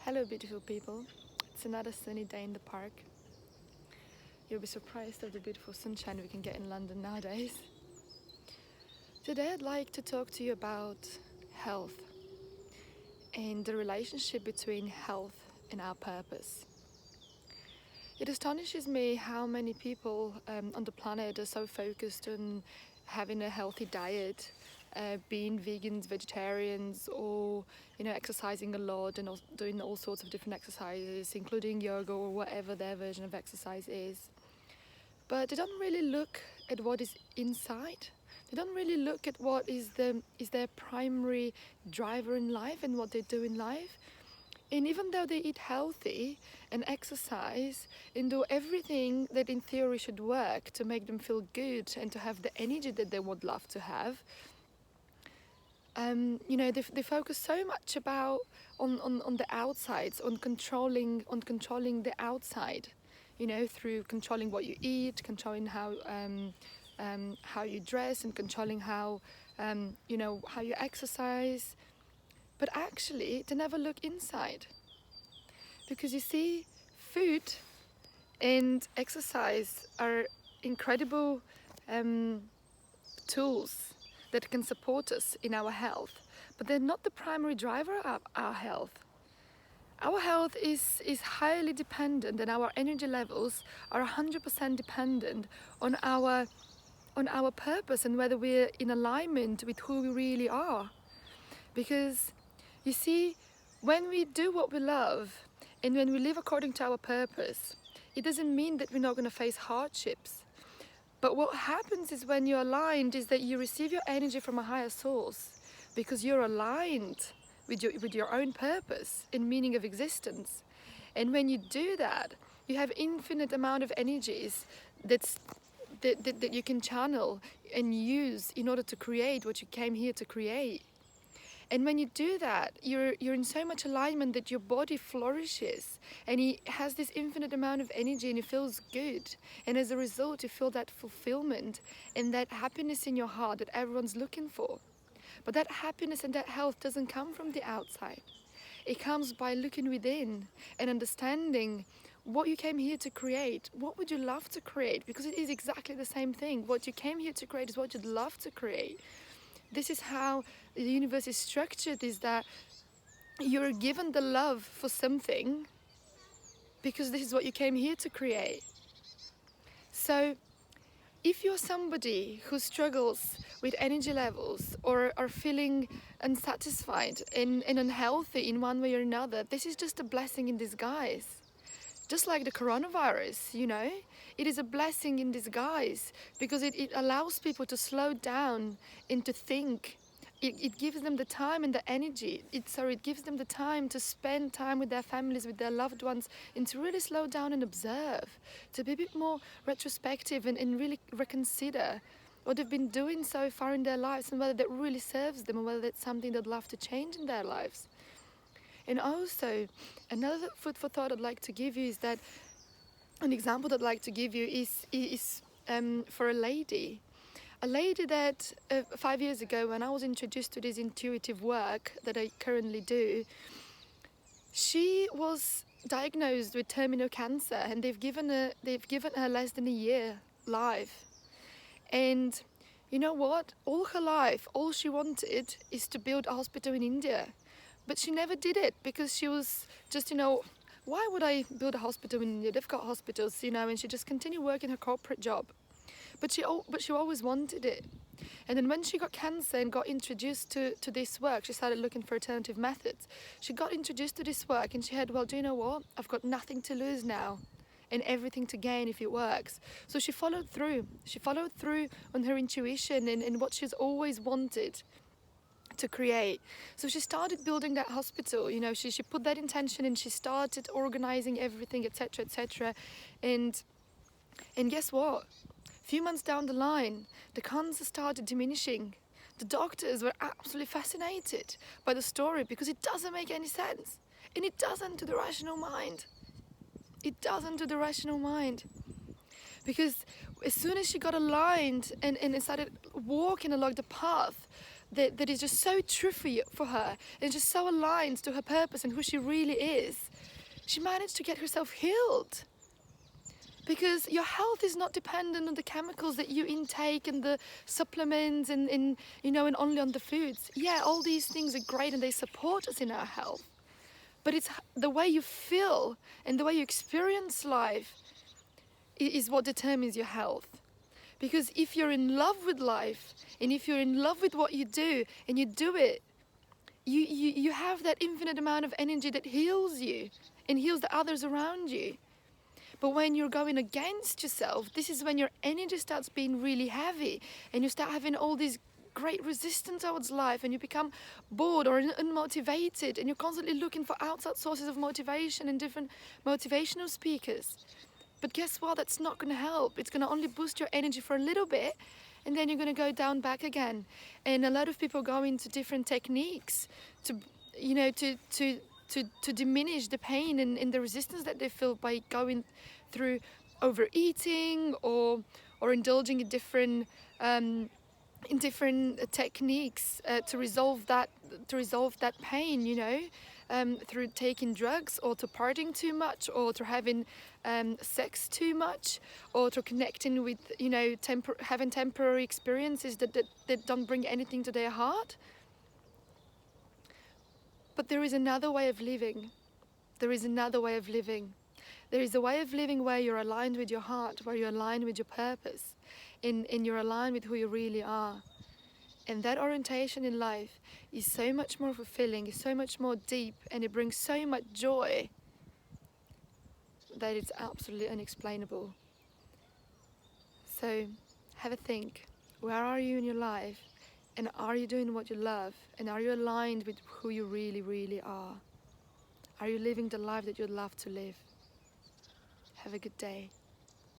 Hello, beautiful people. It's another sunny day in the park. You'll be surprised at the beautiful sunshine we can get in London nowadays. Today, I'd like to talk to you about health and the relationship between health and our purpose. It astonishes me how many people on the planet are so focused on having a healthy diet, being vegans, vegetarians, or exercising a lot and doing all sorts of different exercises, including yoga or whatever their version of exercise is. But they don't really look at what is inside. They don't really look at what is their primary driver in life and what they do in life. And even though they eat healthy and exercise and do everything that in theory should work to make them feel good and to have the energy that they would love to have, they focus so much about on the outsides, on controlling the outside, through controlling what you eat, controlling how you dress, and controlling how you exercise. But actually, they never look inside. Because you see, food and exercise are incredible tools that can support us in our health. But they're not the primary driver of our health. Our health is highly dependent, and our energy levels are 100% dependent on our purpose and whether we're in alignment with who we really are. Because you see, when we do what we love and when we live according to our purpose, it doesn't mean that we're not going to face hardships. But what happens is when you're aligned is that you receive your energy from a higher source because you're aligned with your own purpose and meaning of existence. And when you do that, you have infinite amount of energies that you can channel and use in order to create what you came here to create. And when you do that, you're in so much alignment that your body flourishes and it has this infinite amount of energy and it feels good. And as a result, you feel that fulfillment and that happiness in your heart that everyone's looking for. But that happiness and that health doesn't come from the outside. It comes by looking within and understanding what you came here to create. What would you love to create? Because it is exactly the same thing. What you came here to create is what you'd love to create. This is how the universe is structured, is that you're given the love for something because this is what you came here to create. So if you're somebody who struggles with energy levels or are feeling unsatisfied and unhealthy in one way or another, this is just a blessing in disguise. Just like the coronavirus, it is a blessing in disguise because it allows people to slow down and to think. It gives them the time and the energy. It gives them the time to spend time with their families, with their loved ones, and to really slow down and observe, to be a bit more retrospective and really reconsider what they've been doing so far in their lives and whether that really serves them or whether that's something they'd love to change in their lives. And also, another food for thought I'd like to give you is that an example that I'd like to give you is for a lady that 5 years ago, when I was introduced to this intuitive work that I currently do, she was diagnosed with terminal cancer, and they've given her less than a year life. And you know what? All her life, all she wanted is to build a hospital in India. But she never did it because she was just, why would I build a hospital in India? They've got hospitals, and she just continued working her corporate job. But she always wanted it. And then when she got cancer and got introduced to this work, she started looking for alternative methods. She got introduced to this work and she had, well, do you know what? I've got nothing to lose now and everything to gain if it works. So she followed through. She followed through on her intuition and what she's always wanted to create. So she started building that hospital. She put that intention and she started organizing everything, etc., etc. And guess what? A few months down the line, the cancer started diminishing. The doctors were absolutely fascinated by the story because it doesn't make any sense. And it doesn't to the rational mind. It doesn't to the rational mind. Because as soon as she got aligned and started walking along the path, that is just so true for her, and just so aligned to her purpose and who she really is, she managed to get herself healed. Because your health is not dependent on the chemicals that you intake and the supplements and and only on the foods. Yeah, all these things are great and they support us in our health. But it's the way you feel and the way you experience life is what determines your health. Because if you're in love with life and if you're in love with what you do and you do it, you have that infinite amount of energy that heals you and heals the others around you. But when you're going against yourself, this is when your energy starts being really heavy and you start having all these great resistance towards life and you become bored or unmotivated and you're constantly looking for outside sources of motivation and different motivational speakers. But guess what? That's not going to help. It's going to only boost your energy for a little bit and then you're going to go down back again. And a lot of people go into different techniques to, to diminish the pain and the resistance that they feel by going through overeating or indulging in different techniques to resolve that pain, through taking drugs or to partying too much or to having sex too much or to connecting with having temporary experiences that don't bring anything to their heart. But there is another way of living. There is another way of living. There is a way of living where you're aligned with your heart, where you're aligned with your purpose, and you're aligned with who you really are. And that orientation in life is so much more fulfilling, is so much more deep, and it brings so much joy that it's absolutely unexplainable. So have a think. Where are you in your life? And are you doing what you love? And are you aligned with who you really, really are? Are you living the life that you'd love to live? Have a good day.